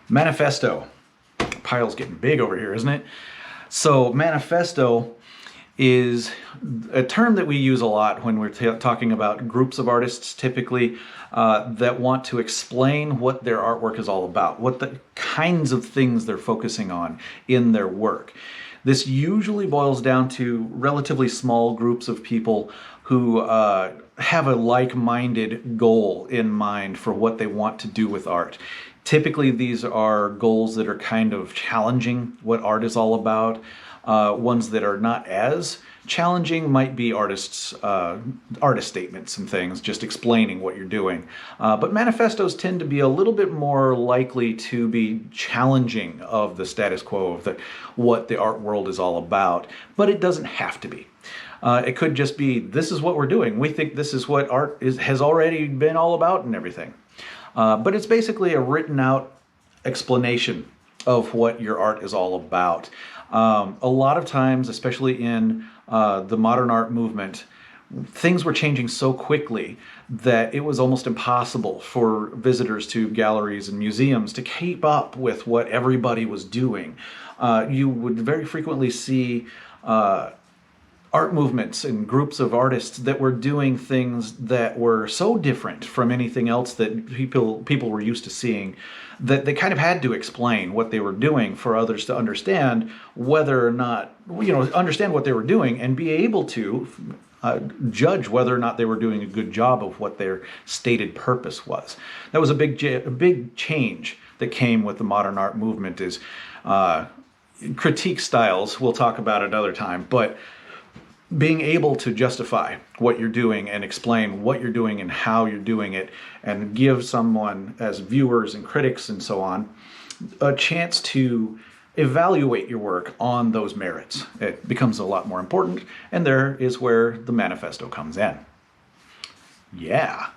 Manifesto. Pile's getting big over here, isn't it? So manifesto is a term that we use a lot when we're talking about groups of artists, typically, that want to explain what their artwork is all about, what the kinds of things they're focusing on in their work. This usually boils down to relatively small groups of people who have a like-minded goal in mind for what they want to do with art. Typically, these are goals that are kind of challenging what art is all about. Ones that are not as challenging might be artist statements and things, just explaining what you're doing. But manifestos tend to be a little bit more likely to be challenging of the status quo of what the art world is all about, but it doesn't have to be. It could just be, this is what we're doing. We think this is what art has already been all about and everything. But it's basically a written out explanation of what your art is all about. A lot of times, especially in the modern art movement, things were changing so quickly that it was almost impossible for visitors to galleries and museums to keep up with what everybody was doing. You would very frequently see art movements and groups of artists that were doing things that were so different from anything else that people were used to seeing that they kind of had to explain what they were doing for others to understand whether or not, understand what they were doing and be able to judge whether or not they were doing a good job of what their stated purpose was. That was a big change that came with the modern art movement is critique styles. We'll talk about it another time, but being able to justify what you're doing and explain what you're doing and how you're doing it and give someone, as viewers and critics and so on, a chance to evaluate your work on those merits. It becomes a lot more important, and there is where the manifesto comes in. Yeah.